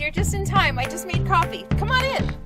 you're just in time. I just made coffee. Come on in.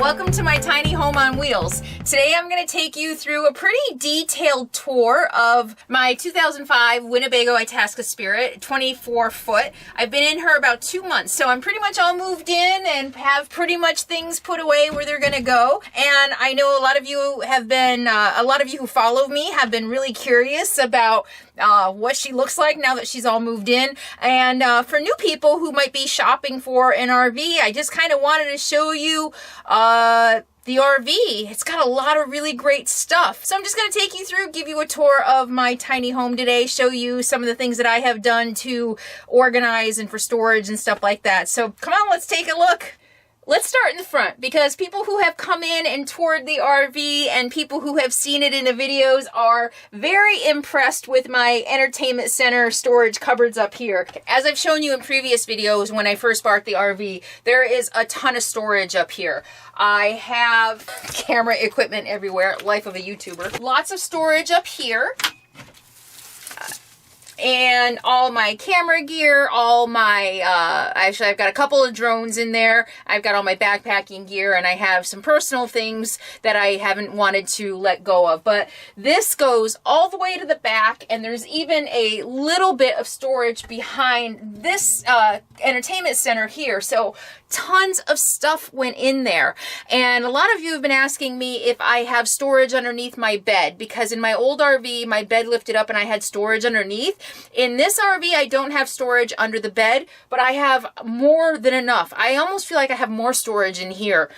Welcome to my tiny home on wheels. Today I'm going to take you through a pretty detailed tour of my 2005 Winnebago Itasca Spirit, 24 foot. I've been in her about 2 months, so I'm pretty much all moved in and have pretty much things put away where they're going to go. And I know a lot of you have been, a lot of you who follow me have been really curious about what she looks like now that she's all moved in. And for new people who might be shopping for an RV, I just kind of wanted to show you the RV. It's got a lot of really great stuff. So I'm just going to take you through, give you a tour of my tiny home today, show you some of the things that I have done to organize and for storage and stuff like that. So come on, let's take a look. Let's start in the front, because people who have come in and toured the RV and people who have seen it in the videos are very impressed with my entertainment center storage cupboards up here. As I've shown you in previous videos when I first bought the RV, there is a ton of storage up here. I have camera equipment everywhere, life of a YouTuber. Lots of storage up here. And all my camera gear, all my, actually I've got a couple of drones in there. I've got all my backpacking gear, and I have some personal things that I haven't wanted to let go of. But this goes all the way to the back, and there's even a little bit of storage behind this entertainment center here. So tons of stuff went in there. And a lot of you have been asking me if I have storage underneath my bed, because in my old RV, my bed lifted up and I had storage underneath. In this RV, I don't have storage under the bed, but I have more than enough. I almost feel like I have more storage in here.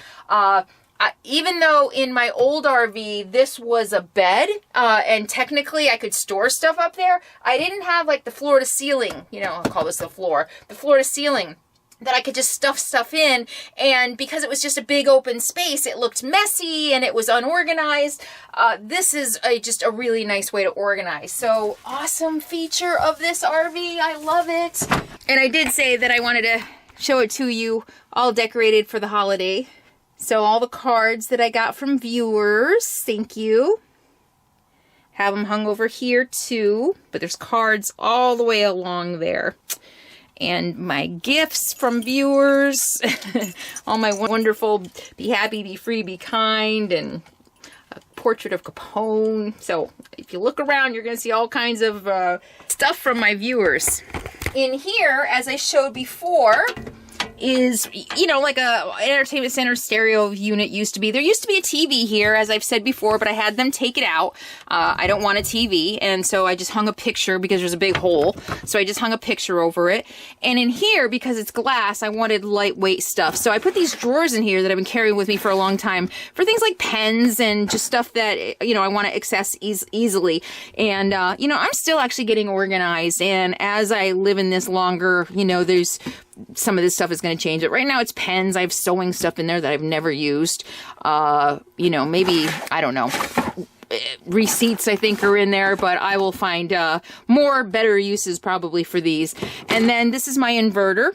Even though in my old RV, this was a bed, and technically I could store stuff up there, I didn't have like the floor to ceiling, you know, I'll call this the floor to ceiling, that I could just stuff stuff in. And because it was just a big open space, it looked messy and it was unorganized. This is just a really nice way to organize. So awesome feature of this RV. I love it. And I did say that I wanted to show it to you all decorated for the holiday. So all the cards that I got from viewers, thank you. Have them hung over here too, but there's cards all the way along there. And my gifts from viewers, all my wonderful be happy, be free, be kind, and a portrait of Capone. So if you look around, you're going to see all kinds of stuff from my viewers. In here, as I showed before, is, you know, like a entertainment center stereo unit used to be. There used to be a TV here, as I've said before, but I had them take it out. I don't want a TV, and so I just hung a picture because there's a big hole. So I just hung a picture over it. And in here, because it's glass, I wanted lightweight stuff. So I put these drawers in here that I've been carrying with me for a long time for things like pens and just stuff that, you know, I want to access easily. And, you know, I'm still actually getting organized. And as I live in this longer, you know, there's some of this stuff is going to change it. Right now it's pens. I have sewing stuff in there that I've never used. You know, maybe, I don't know, receipts I think are in there, but I will find more better uses probably for these. And then this is my inverter.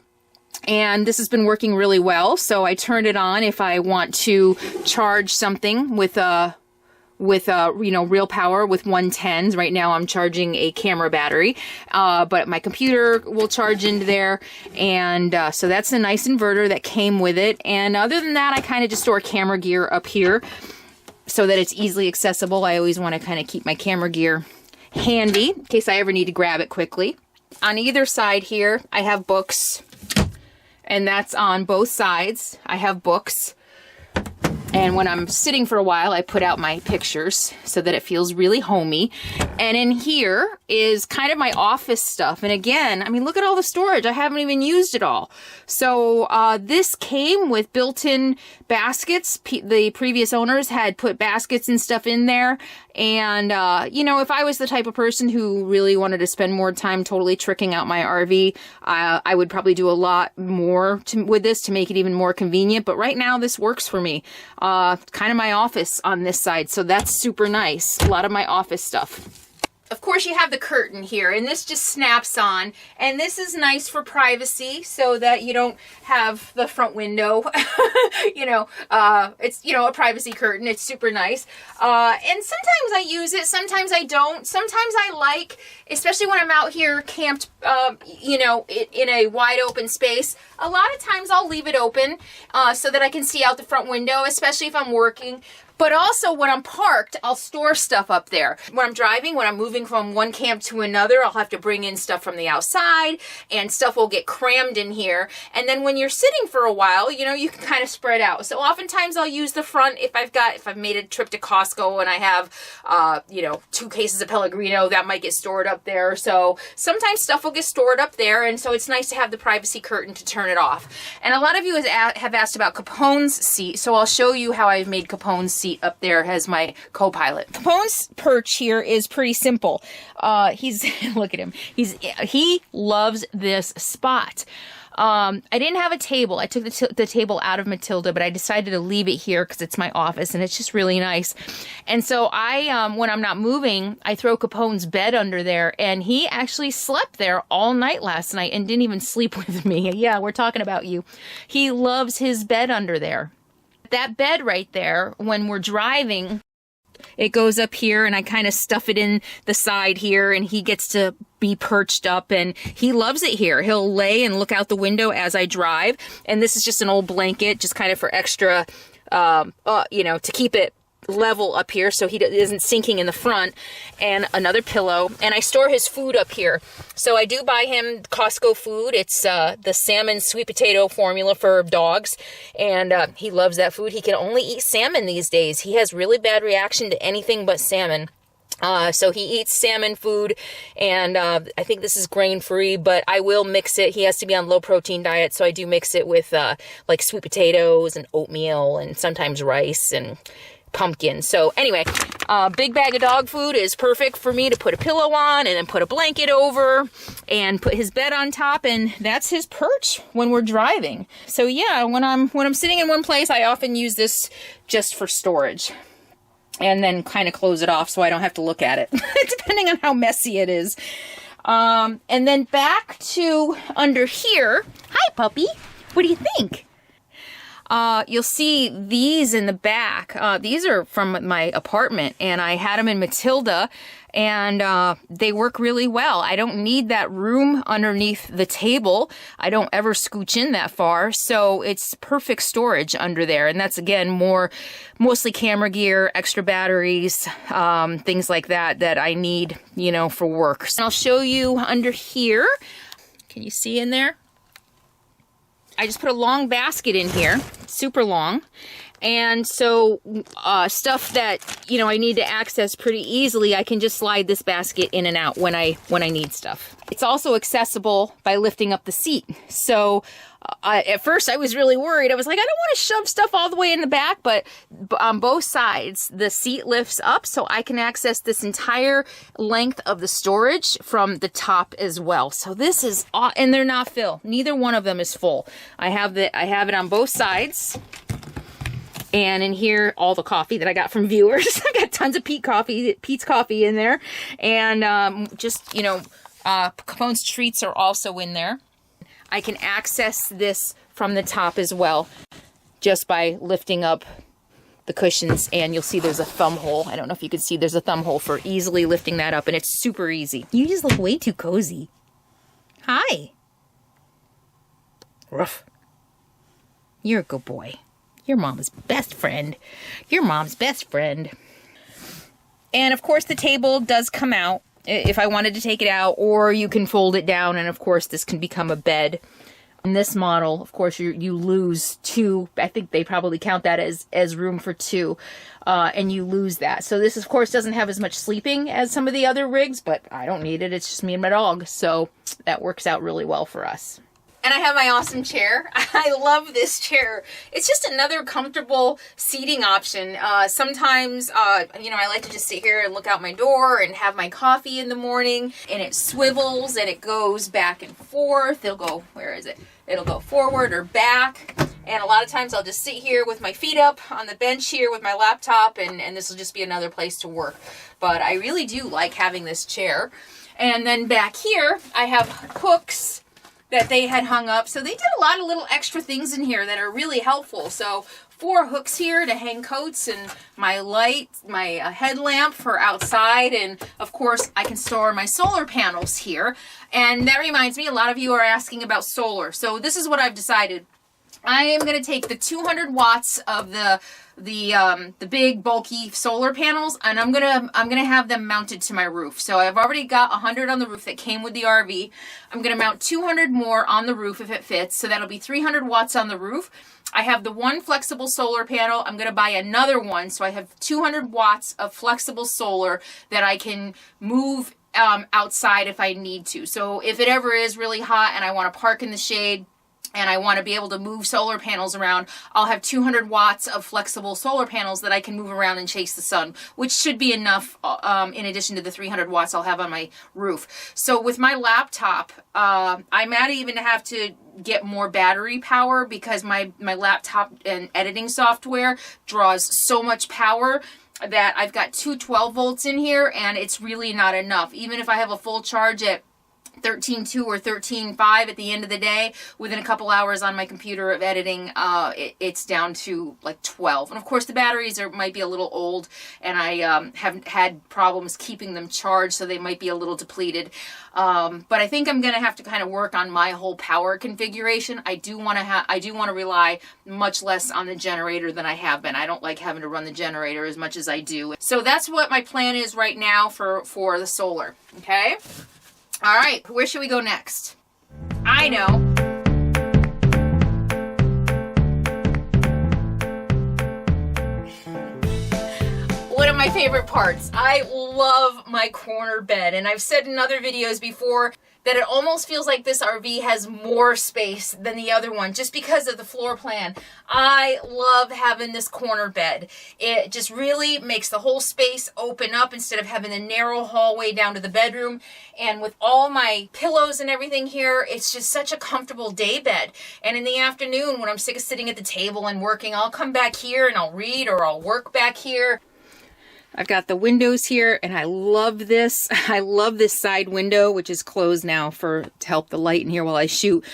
And this has been working really well. So I turn it on if I want to charge something with you know, real power with 110s. Right now I'm charging a camera battery, but my computer will charge into there. And so that's a nice inverter that came with it. And other than that, I kind of just store camera gear up here so that it's easily accessible. I always want to kind of keep my camera gear handy in case I ever need to grab it quickly. On either side here, I have books, and that's on both sides. I have books. And when I'm sitting for a while, I put out my pictures so that it feels really homey. And in here is kind of my office stuff. And again, I mean, look at all the storage. I haven't even used it all. So this came with built-in baskets. The previous owners had put baskets and stuff in there. And, you know, if I was the type of person who really wanted to spend more time totally tricking out my RV, I would probably do a lot more with this to make it even more convenient. But right now, this works for me. kind of my office on this side. So that's super nice. A lot of my office stuff. Of course, you have the curtain here, and this just snaps on, and this is nice for privacy so that you don't have the front window, it's, a privacy curtain. It's super nice. And sometimes I use it, sometimes I don't. Sometimes I like, especially when I'm out here camped, in a wide open space, a lot of times I'll leave it open so that I can see out the front window, especially if I'm working. But also when I'm parked, I'll store stuff up there. When I'm driving, when I'm moving from one camp to another, I'll have to bring in stuff from the outside and stuff will get crammed in here. And then when you're sitting for a while, you can kind of spread out. So oftentimes I'll use the front if I've made a trip to Costco and I have, 2 cases of Pellegrino, that might get stored up there. So sometimes stuff will get stored up there. And so it's nice to have the privacy curtain to turn it off. And a lot of you have asked about Capone's seat. So I'll show you how I've made Capone's seat up there as my co-pilot. Capone's perch here is pretty simple. Look at him. He loves this spot. I didn't have a table. I took the table out of Matilda, but I decided to leave it here because it's my office and it's just really nice. And so when I'm not moving, I throw Capone's bed under there, and he actually slept there all night last night and didn't even sleep with me. Yeah, we're talking about you. He loves his bed under there. That bed right there, when we're driving, it goes up here and I kind of stuff it in the side here, and he gets to be perched up and he loves it here. He'll lay and look out the window as I drive. And this is just an old blanket, just kind of for extra, to keep it level up here so he isn't sinking in the front, and another pillow. And I store his food up here. So I do buy him Costco food. It's the salmon sweet potato formula for dogs, and he loves that food. He can only eat salmon these days. He has really bad reaction to anything but salmon. So he eats salmon food, and I think this is grain-free, but I will mix it. He has to be on low-protein diet, so I do mix it with like sweet potatoes and oatmeal and sometimes rice and pumpkin. So anyway, big bag of dog food is perfect for me to put a pillow on and then put a blanket over and put his bed on top, and that's his perch when we're driving. So yeah, when I'm sitting in one place, I often use this just for storage and then kind of close it off so I don't have to look at it depending on how messy it is. And then back to under here. Hi, puppy. What do you think? You'll see these in the back. These are from my apartment, and I had them in Matilda, and they work really well. I don't need that room underneath the table. I don't ever scooch in that far, so it's perfect storage under there. And that's, again, mostly camera gear, extra batteries, things like that I need, for work. So I'll show you under here. Can you see in there? I just put a long basket in here, super long. And so stuff that, I need to access pretty easily, I can just slide this basket in and out when I need stuff. It's also accessible by lifting up the seat. So at first I was really worried. I was like, I don't want to shove stuff all the way in the back, but on both sides, the seat lifts up so I can access this entire length of the storage from the top as well. So this is, and they're not full. Neither one of them is full. I have it on both sides. And in here, all the coffee that I got from viewers. I got tons of Pete's coffee in there. And Capone's treats are also in there. I can access this from the top as well, just by lifting up the cushions. And you'll see there's a thumb hole. I don't know if you can see, there's a thumb hole for easily lifting that up. And it's super easy. You just look way too cozy. Hi. Ruff. You're a good boy. Your mom's best friend. Your mom's best friend. And of course the table does come out if I wanted to take it out, or you can fold it down, and of course this can become a bed. In this model, of course, you lose 2. I think they probably count that as room for 2, and you lose that. So this, of course, doesn't have as much sleeping as some of the other rigs, but I don't need it. It's just me and my dog, so that works out really well for us. And I have my awesome chair. I love this chair. It's just another comfortable seating option. Sometimes, I like to just sit here and look out my door and have my coffee in the morning. And it swivels and it goes back and forth. It'll go, where is it? It'll go forward or back. And a lot of times I'll just sit here with my feet up on the bench here with my laptop, and this will just be another place to work. But I really do like having this chair. And then back here, I have hooks that they had hung up. So they did a lot of little extra things in here that are really helpful. So 4 hooks here to hang coats, and my light, my headlamp for outside, and of course I can store my solar panels here. And that reminds me, a lot of you are asking about solar. So this is what I've decided. I am going to take the 200 watts of the big bulky solar panels, and I'm gonna have them mounted to my roof. So I've already got 100 on the roof that came with the RV. I'm gonna mount 200 more on the roof if it fits. So that'll be 300 watts on the roof. I have the one flexible solar panel. I'm gonna buy another one, so I have 200 watts of flexible solar that I can move outside if I need to. So if it ever is really hot and I want to park in the shade, and I want to be able to move solar panels around, I'll have 200 watts of flexible solar panels that I can move around and chase the sun, which should be enough in addition to the 300 watts I'll have on my roof. So with my laptop, I might even have to get more battery power because my laptop and editing software draws so much power that I've got two 12 volts in here, and it's really not enough. Even if I have a full charge at 13.2 or 13.5 at the end of the day, within a couple hours on my computer of editing, it's down to like 12. And of course the batteries might be a little old, and I haven't had problems keeping them charged, so they might be a little depleted. But I think I'm gonna have to kind of work on my whole power configuration. I do want to rely much less on the generator than I have been. I don't like having to run the generator as much as I do. So that's what my plan is right now for the solar. Okay. All right, where should we go next? I know. One of my favorite parts. I love my corner bed, and I've said in other videos before that it almost feels like this RV has more space than the other one just because of the floor plan. I love having this corner bed. It just really makes the whole space open up instead of having a narrow hallway down to the bedroom. And with all my pillows and everything here, it's just such a comfortable day bed. And in the afternoon, when I'm sick of sitting at the table and working, I'll come back here and I'll read, or I'll work back here. I've got the windows here, and I love this. I love this side window, which is closed now to help the light in here while I shoot.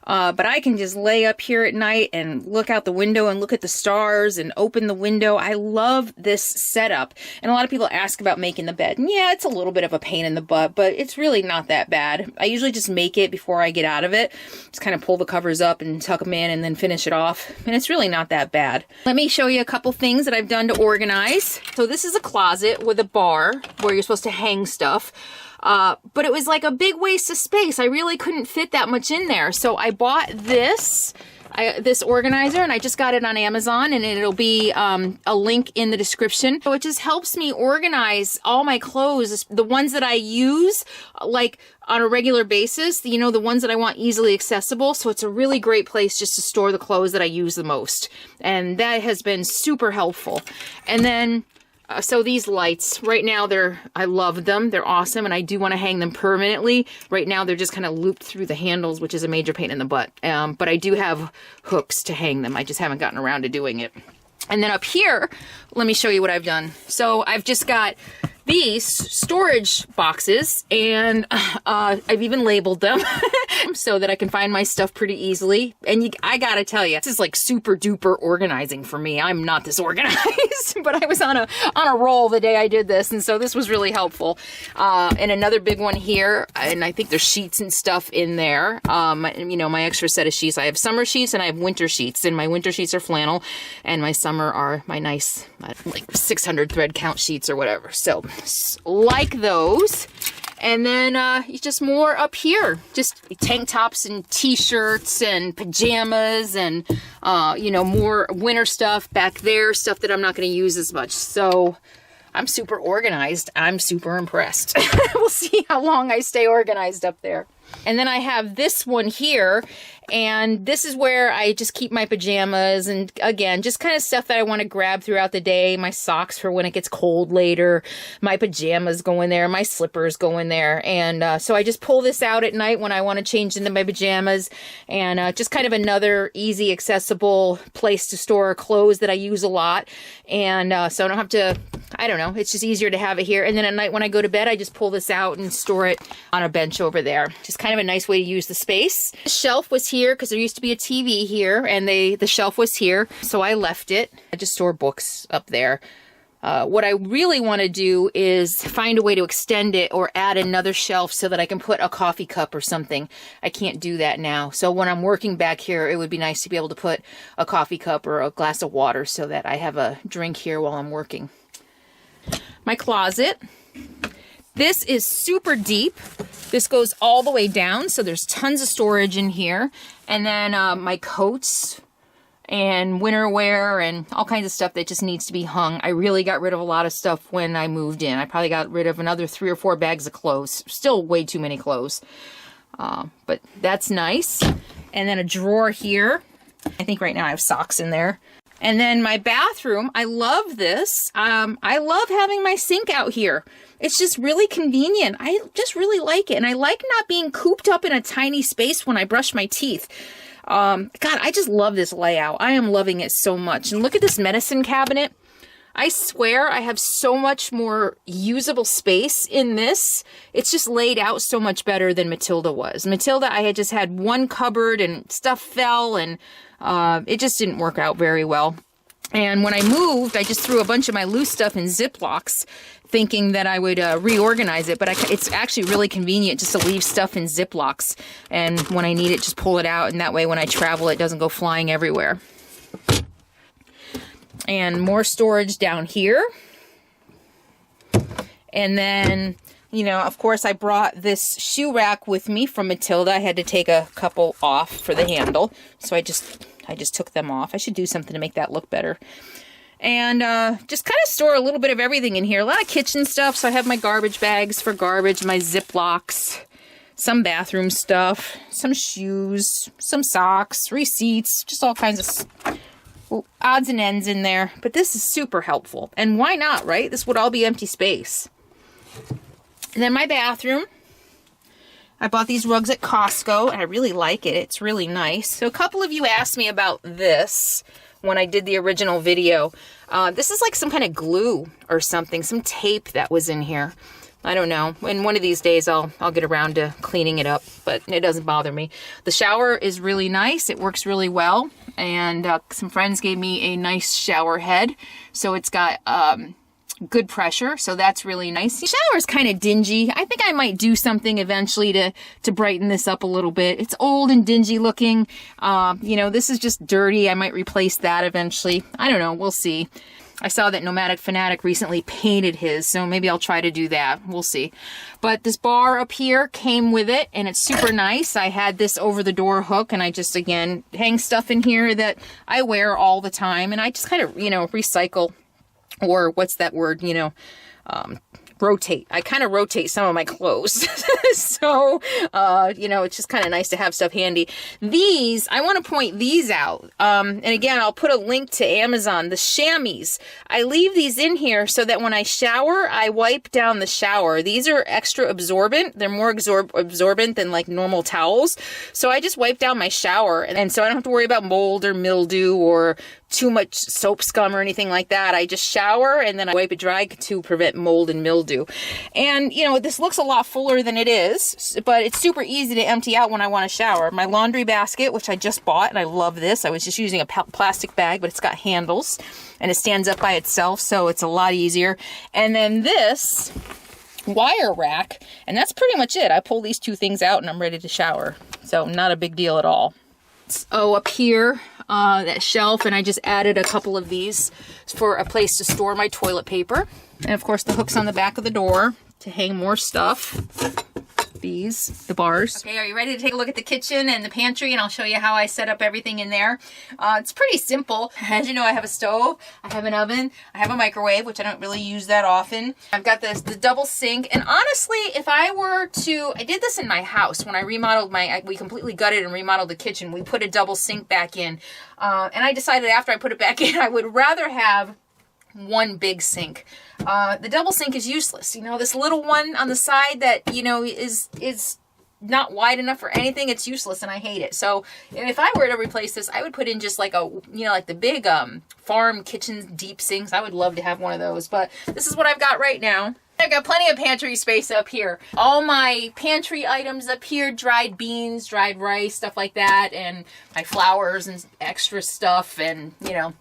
But I can just lay up here at night and look out the window and look at the stars and open the window. I love this setup. And a lot of people ask about making the bed. And yeah, it's a little bit of a pain in the butt, but it's really not that bad. I usually just make it before I get out of it. Just kind of pull the covers up and tuck them in and then finish it off. And it's really not that bad. Let me show you a couple things that I've done to organize. So this is a closet with a bar where you're supposed to hang stuff. But it was like a big waste of space. I really couldn't fit that much in there. So I bought this organizer, and I just got it on Amazon, and it'll be a link in the description. So it just helps me organize all my clothes, the ones that I use like on a regular basis, you know, the ones that I want easily accessible. So it's a really great place just to store the clothes that I use the most. And that has been super helpful. And then so these lights, right now I love them. They're awesome, and I do want to hang them permanently. Right now they're just kind of looped through the handles, which is a major pain in the butt. But I do have hooks to hang them. I just haven't gotten around to doing it. And then up here, let me show you what I've done. So I've just got these storage boxes, and I've even labeled them so that I can find my stuff pretty easily. And I gotta tell you, this is like super duper organizing for me. I'm not this organized, but I was on a roll the day I did this, and so this was really helpful. And another big one here, and I think there's sheets and stuff in there. You know, my extra set of sheets. I have summer sheets and I have winter sheets, and my winter sheets are flannel, and my summer are my nice like 600 thread count sheets or whatever. So like those. And then just more up here, just tank tops and t-shirts and pajamas and you know, more winter stuff back there, stuff that I'm not going to use as much. So I'm super organized. I'm super impressed. We'll see how long I stay organized up there. And then I have this one here, And this is where I just keep my pajamas and, again, just kind of stuff that I want to grab throughout the day. My socks for when it gets cold later. My pajamas go in there. My slippers go in there. And so I just pull this out at night when I want to change into my pajamas. And just kind of another easy, accessible place to store clothes that I use a lot. And so I don't have to, I don't know, it's just easier to have it here. And then at night when I go to bed, I just pull this out and store it on a bench over there. Just kind of a nice way to use the space. The shelf was here because there used to be a TV here, and the shelf was here, so I left it. I just store books up there. What I really want to do is find a way to extend it or add another shelf so that I can put a coffee cup or something. I can't do that now. So when I'm working back here, it would be nice to be able to put a coffee cup or a glass of water so that I have a drink here while I'm working. My closet. This is super deep. This goes all the way down, so there's tons of storage in here. And then my coats and winter wear and all kinds of stuff that just needs to be hung. I really got rid of a lot of stuff when I moved in. I probably got rid of another 3 or 4 bags of clothes. Still way too many clothes. But that's nice. And then a drawer here. I think right now I have socks in there. And then my bathroom, I love this. I love having my sink out here. It's just really convenient. I just really like it. And I like not being cooped up in a tiny space when I brush my teeth. God, I just love this layout. I am loving it so much. And look at this medicine cabinet. I swear I have so much more usable space in this. It's just laid out so much better than Matilda was. Matilda, I had just had one cupboard and stuff fell and it just didn't work out very well. And when I moved, I just threw a bunch of my loose stuff in Ziplocs, thinking that I would reorganize it. But it's actually really convenient just to leave stuff in Ziplocs. And when I need it, just pull it out. And that way, when I travel, it doesn't go flying everywhere. And more storage down here. And then, you know, of course, I brought this shoe rack with me from Matilda. I had to take a couple off for the handle. So I just took them off. I should do something to make that look better. And just kind of store a little bit of everything in here. A lot of kitchen stuff. So I have my garbage bags for garbage, my Ziplocs, some bathroom stuff, some shoes, some socks, receipts, just all kinds of odds and ends in there. But this is super helpful. And why not, right? This would all be empty space. And then my bathroom. I bought these rugs at Costco, and I really like it. It's really nice. So a couple of you asked me about this when I did the original video. This is like some kind of glue or something, some tape that was in here. I don't know. And one of these days I'll get around to cleaning it up, but it doesn't bother me. The shower is really nice. It works really well. And some friends gave me a nice shower head. So it's got good pressure, so that's really nice. The shower is kind of dingy. I think I might do something eventually to brighten this up a little bit. It's old and dingy looking. You know, this is just dirty. I might replace that eventually. I don't know. We'll see. I saw that Nomadic Fanatic recently painted his, so maybe I'll try to do that. We'll see. But this bar up here came with it, and it's super nice. I had this over the door hook, and I just, again, hang stuff in here that I wear all the time, and I just kind of, you know, recycle. Or what's that word, you know, rotate. I kind of rotate some of my clothes. So, you know, it's just kind of nice to have stuff handy. These, I want to point these out. And again, I'll put a link to Amazon, the chamois. I leave these in here so that when I shower, I wipe down the shower. These are extra absorbent. They're more absorbent than like normal towels. So I just wipe down my shower. And so I don't have to worry about mold or mildew or too much soap scum or anything like that. I just shower and then I wipe it dry to prevent mold and mildew. And, you know, this looks a lot fuller than it is, but it's super easy to empty out when I want to shower. My laundry basket, which I just bought, and I love this. I was just using a plastic bag, but it's got handles and it stands up by itself, so it's a lot easier. And then this wire rack, and that's pretty much it. I pull these two things out and I'm ready to shower. So not a big deal at all. Oh, up here, that shelf, and I just added a couple of these for a place to store my toilet paper. And of course the hooks on the back of the door to hang more stuff. these, the bars. Okay, are you ready to take a look at the kitchen and the pantry, and I'll show you how I set up everything in there. It's pretty simple. As you know, I have a stove, I have an oven, I have a microwave, which I don't really use that often. I've got the double sink, and honestly, if I were to, I did this in my house when I remodeled we completely gutted and remodeled the kitchen. We put a double sink back in, and I decided after I put it back in, I would rather have one big sink. The double sink is useless. You know, this little one on the side that, you know, is not wide enough for anything, it's useless and I hate it. So if I were to replace this, I would put in just like a, you know, like the big farm kitchen deep sinks. I would love to have one of those, but this is what I've got right now. I've got plenty of pantry space up here. All my pantry items up here, dried beans, dried rice, stuff like that, and my flowers and extra stuff, and, you know,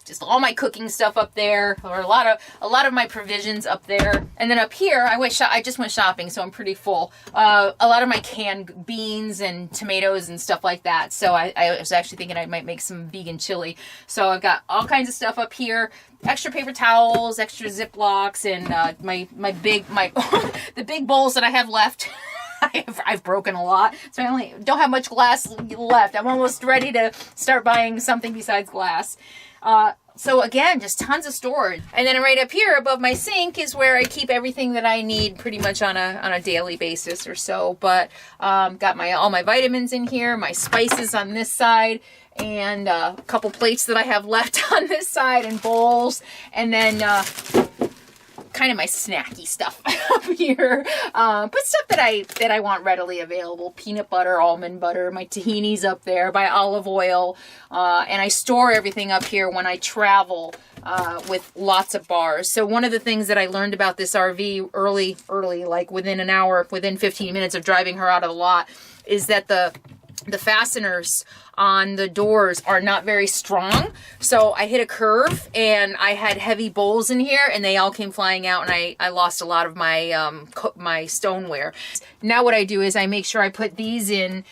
just all my cooking stuff up there, or a lot of my provisions up there. And then up here, I just went shopping, so I'm pretty full. A lot of my canned beans and tomatoes and stuff like that. So I was actually thinking I might make some vegan chili. So I've got all kinds of stuff up here. Extra paper towels, extra Ziplocs, and the big bowls that I have left. I've broken a lot, so I only don't have much glass left. I'm almost ready to start buying something besides glass. So again, just tons of storage. And then right up here above my sink is where I keep everything that I need pretty much on a daily basis or so. But got all my vitamins in here, my spices on this side, and a couple plates that I have left on this side, and bowls, and then kind of my snacky stuff up here, but stuff that I want readily available. Peanut butter, almond butter, my tahinis up there, my olive oil, and I store everything up here when I travel with lots of bars. So one of the things that I learned about this RV early, like within an hour, within 15 minutes of driving her out of the lot, is that the fasteners on the doors are not very strong. So I hit a curve and I had heavy bowls in here and they all came flying out, and I lost a lot of my my stoneware. Now what I do is I make sure I put these in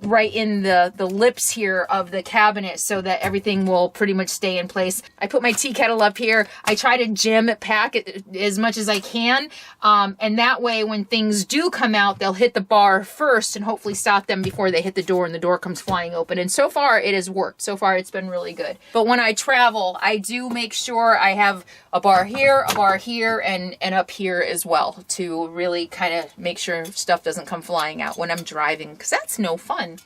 right in the lips here of the cabinet so that everything will pretty much stay in place. I put my tea kettle up here. I try to jam it, pack it as much as I can. And that way when things do come out, they'll hit the bar first and hopefully stop them before they hit the door and the door comes flying open. And so far it has worked. So far it's been really good. But when I travel, I do make sure I have a bar here, and up here as well to really kind of make sure stuff doesn't come flying out when I'm driving, because that's no fun.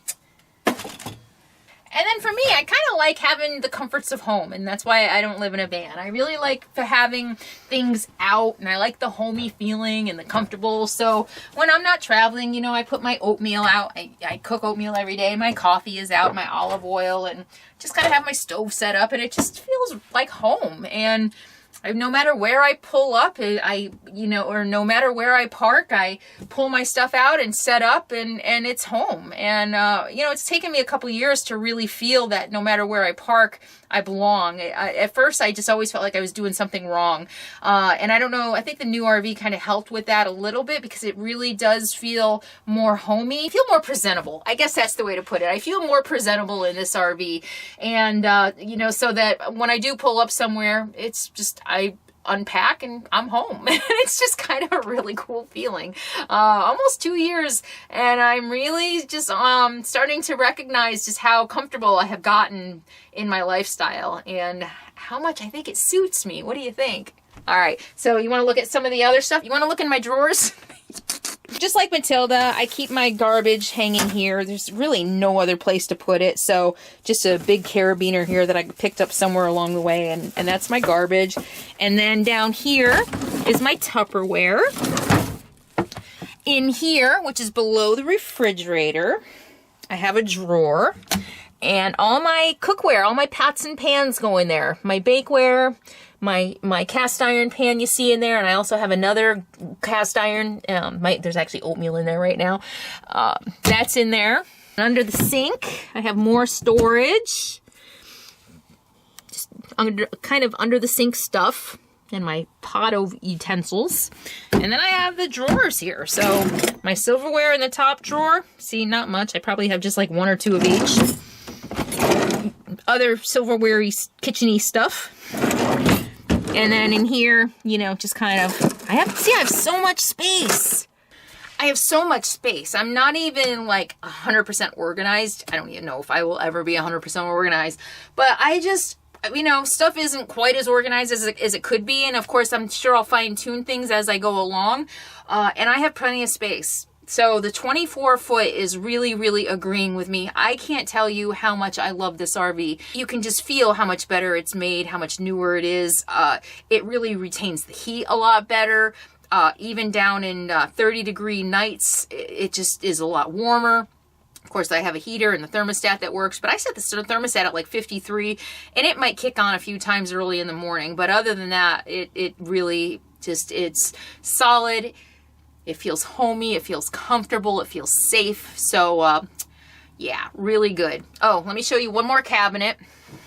And then for me, I kind of like having the comforts of home, and that's why I don't live in a van. I really like having things out, and I like the homey feeling and the comfortable. So when I'm not traveling, you know, I put my oatmeal out. I cook oatmeal every day. My coffee is out, my olive oil, and just kind of have my stove set up, and it just feels like home. And no matter where I pull up, or no matter where I park, I pull my stuff out and set up, and it's home. And, it's taken me a couple years to really feel that no matter where I park, I belong. At first, I just always felt like I was doing something wrong. And I don't know, I think the new RV kind of helped with that a little bit, because it really does feel more homey. I feel more presentable. I guess that's the way to put it. I feel more presentable in this RV. And, so that when I do pull up somewhere, it's just, I unpack and I'm home. It's just kind of a really cool feeling. Almost 2 years, and I'm really just starting to recognize just how comfortable I have gotten in my lifestyle and how much I think it suits me. What do you think? All right, so you want to look at some of the other stuff? You want to look in my drawers? Just like Matilda, I keep my garbage hanging here. There's really no other place to put it. So just a big carabiner here that I picked up somewhere along the way, and that's my garbage. And then down here is my Tupperware. In here, which is below the refrigerator, I have a drawer. And all my cookware, all my pots and pans go in there. My bakeware, my cast iron pan you see in there, and I also have another cast iron. There's actually oatmeal in there right now. That's in there. Under the sink, I have more storage. Just kind of under the sink stuff. And my pot of utensils. And then I have the drawers here. So my silverware in the top drawer. See, not much. I probably have just like one or two of each. Other silverware-y, kitchen-y stuff. And then in here, just kind of, I have so much space. I have so much space. I'm not even like 100% organized. I don't even know if I will ever be 100% organized, but I just, you know, stuff isn't quite as organized as it could be. And of course, I'm sure I'll fine tune things as I go along. And I have plenty of space. So the 24 foot is really, really agreeing with me. I can't tell you how much I love this RV. You can just feel how much better it's made, how much newer it is. It really retains the heat a lot better. Even down in 30-degree nights, it just is a lot warmer. Of course, I have a heater and the thermostat that works, but I set the thermostat at like 53, and it might kick on a few times early in the morning. But other than that, it really just, it's solid. It feels homey. It feels comfortable. It feels safe. So, yeah, really good. Oh, let me show you one more cabinet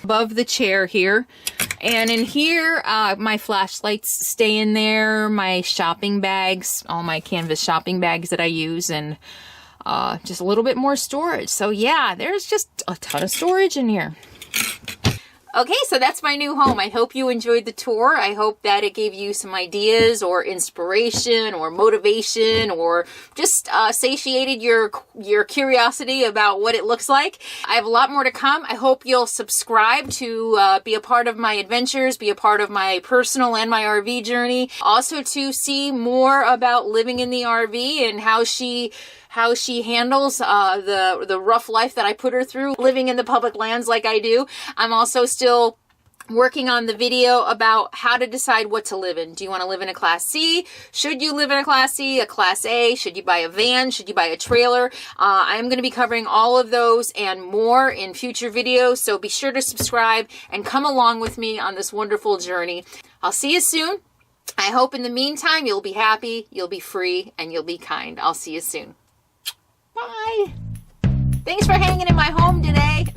above the chair here. And in here, my flashlights stay in there, my shopping bags, all my canvas shopping bags that I use, and just a little bit more storage. So yeah, there's just a ton of storage in here. Okay, so that's my new home. I hope you enjoyed the tour. I hope that it gave you some ideas or inspiration or motivation, or just satiated your curiosity about what it looks like. I have a lot more to come. I hope you'll subscribe to be a part of my adventures, be a part of my personal and my RV journey. Also to see more about living in the RV and how she handles the rough life that I put her through living in the public lands like I do. I'm also still working on the video about how to decide what to live in. Do you want to live in a Class C? Should you live in a Class C, a Class A? Should you buy a van? Should you buy a trailer? I'm going to be covering all of those and more in future videos, so be sure to subscribe and come along with me on this wonderful journey. I'll see you soon. I hope in the meantime you'll be happy, you'll be free, and you'll be kind. I'll see you soon. Bye. Thanks for hanging in my home today.